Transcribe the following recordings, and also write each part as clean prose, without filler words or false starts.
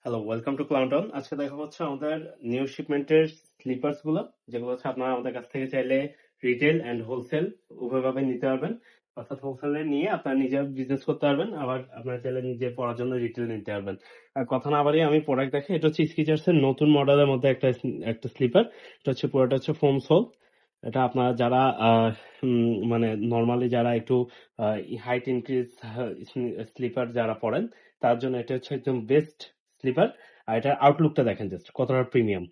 Hello, welcome to ক্লাউনটাউন। আজকে দেখা হচ্ছে আমাদের নিউ শিপমেন্টের স্লিপার্স গুলো, যেগুলো হচ্ছে আপনারা আমাদের কাছ থেকে চাইলে রিটেল এন্ড হোলসেল উভয়ভাবে নিতে পারবেন। অর্থাৎ হোলসেলে নিয়ে আপনারা নিজে বিজনেস করতে পারবেন, আবার আপনারা চাইলে নিজে পড়ার জন্য রিটেল নিতে পারবেন। আর কথা না বাড়িয়ে আমি প্রোডাক্ট দেখি। এটা হচ্ছে স্কিচার্স এর নতুন মডেলের মধ্যে একটা স্লিপার। এটা হচ্ছে পুরোটা হচ্ছে ফোম সোল। এটা আপনারা যারা মানে নর্মালি যারা একটু হাইট ইনক্রিজ স্লিপার যারা পড়েন, তার জন্য এটা হচ্ছে একদম বেস্ট স্লিপার। আর এটার আউটলুকটা দেখেন জাস্ট কতটা প্রিমিয়াম।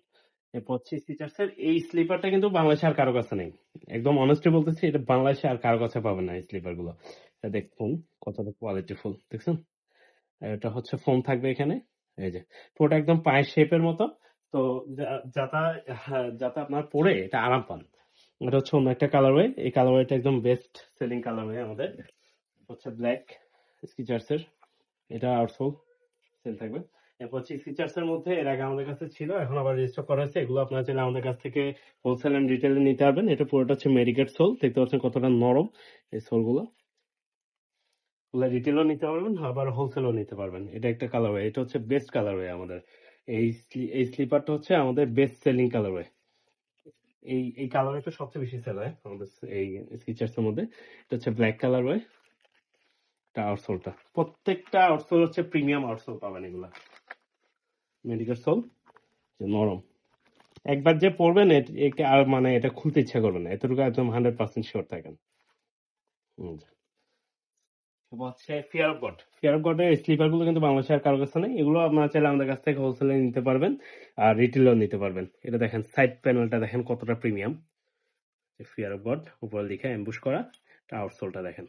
এরপর হচ্ছে স্টিচার্স এর এই স্লিপারটা কিন্তু বাংলাদেশে আর কারো কাছে নেই। একদম অনেস্টলি বলতেছি, এটা বাংলাদেশে আর কারো কাছে পাবেন না এই স্লিপার গুলো। এটা দেখুন কতটা কোয়ালিটিফুল, দেখছেন? এটা হচ্ছে ফোম থাকবে এখানে। এই যে পুরোটা একদম পায়ের শেপের মতো। তো যাতে যাতে আপনার পরে এটা আরাম পান। এটা হচ্ছে অন্য একটা কালারওয়ে। এই কালারওয়েটা একদম বেস্ট সেলিং কালারওয়ে আমাদের। হচ্ছে ব্ল্যাক স্টিচার্স এর। এটা আউটসোল সেল থাকবে। এরপর হচ্ছে ফিচার্স এর মধ্যে এর আগে আমাদের কাছে ছিল, এখন আবার রেজিস্টার করা হয়েছে। এগুলো আপনারা চাইলে আমাদের কাছ থেকে হোলসেল এন্ড রিটেলে নিতে পারবেন। এটা পুরোটা হচ্ছে মেডিকেট সোল, দেখতে পাচ্ছেন কতটা নরম এই সোল গুলো। রিটেলও নিতে পারবেন, আবার হোলসেলও নিতে পারবেন। এটা একটা কালারওয়ে, এটা হচ্ছে বেস্ট কালারওয়ে আমাদের। এই স্লিপারটা হচ্ছে আমাদের বেস্ট সেলিং কালারওয়ে। এই কালারওয়েটা সবচেয়ে বেশি সেল হয় আমাদের এই ফিচার্স এর মধ্যে। এটা হচ্ছে ব্ল্যাক কালারওয়ে। এটা আউটসোলটা, প্রত্যেকটা আউটসোল হচ্ছে প্রিমিয়াম আউটসোল পাবেন। এগুলা মেডিকেট সোল, নরম। একবার যে পড়বেন একে আর মানে এটা খুলতে ইচ্ছা করবে না, এতটুকু একদম 100% শিওর থাকেন। হুম। হচ্ছে ফিয়ার অফ গডের স্লিপার গুলো কিন্তু বাংলাদেশে আর কারো কাছে নেই। এগুলো আপনারা চাইলে আমাদের কাছ থেকে হোলসেলে নিতে পারবেন, আর রিটেলও নিতে পারবেন। এটা দেখেন সাইড প্যানেলটা দেখেন কতটা প্রিমিয়াম। ফিয়ার অফ গড উপরে লিখে এমবুশ করা। আউটসোলটা দেখেন।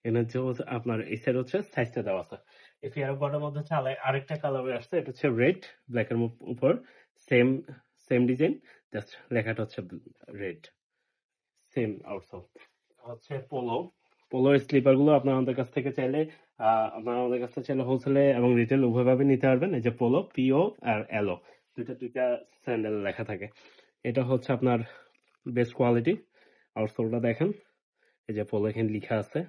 এখানে হচ্ছে আপনার এই সাইড হচ্ছে সাইজটা দেওয়া আছে। এই ফিয়ার অফ গডের মধ্যে হচ্ছে আরেকটা কালার আসছে, এটা হচ্ছে রেড ব্ল্যাক এর উপর সেম সেম ডিজাইন, জাস্ট লেখাটা হচ্ছে রেড। Same outsole. হচ্ছে পোলো স্লিপার গুলো আপনার আমাদের কাছ থেকে চাইলে আপনারা আমাদের কাছ থেকে চাইলে হোলসেলে এবং রিটেল উভয়ভাবে নিতে পারবেন। এই যে পোলো পিও আর এলো, দুইটা স্যান্ডেল লেখা থাকে। এটা হচ্ছে আপনার বেস্ট কোয়ালিটি। আউটসোলটা দেখেন, এই যে পোলো এখানে লেখা আছে,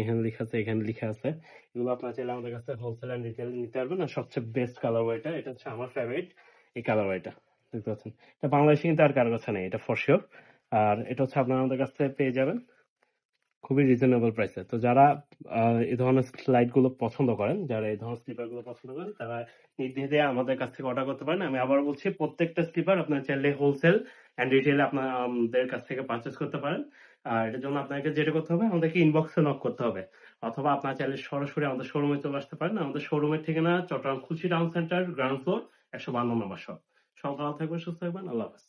এখানে লেখা আছে, এখানে লেখা আছে। এগুলো আপনারা চাইলে আমাদের কাছ থেকে হোলসেল এন্ড রিটেল নিতে পারবেন। আর সবচেয়ে বেস্ট কালারওয়েটা, এটা হচ্ছে আমার ফেভারিট এই কালারওয়েটা, দেখতে পাচ্ছেন। এটা বাংলাদেশে কিন্তু আর কারো কাছে নেই, এটা ফর শিওর। আর এটা হচ্ছে আপনারা আমাদের কাছ থেকে পেয়ে যাবেন খুবই রিজনেবল প্রাইসে। তো যারা এই ধরনের স্লাইড গুলো পছন্দ করেন, যারা এই ধরনের স্লিপার গুলো পছন্দ করেন, তারা নির্দ্বিধায় আমাদের কাছ থেকে অর্ডার করতে পারেন। আমি আবার বলছি, প্রত্যেকটা স্লিপার আপনার চাইলে হোলসেল এন্ড রিটেলে আপনাদের কাছ থেকে পারচেস করতে পারেন। আর এটার জন্য আপনাকে যেটা করতে হবে, আমাদেরকে ইনবক্সে নক করতে হবে, অথবা আপনার চাইলে সরাসরি আমাদের শোরুমে চলে আসতে পারেন। আমাদের শোরুমের ঠিকানা চট্টগ্রাম খুলশী টাউন সেন্টার, গ্রাউন্ড ফ্লোর, 152 নম্বর শপ। সব ভালো থাকবেন, সুস্থ থাকবেন, আল্লাহ হাফেজ।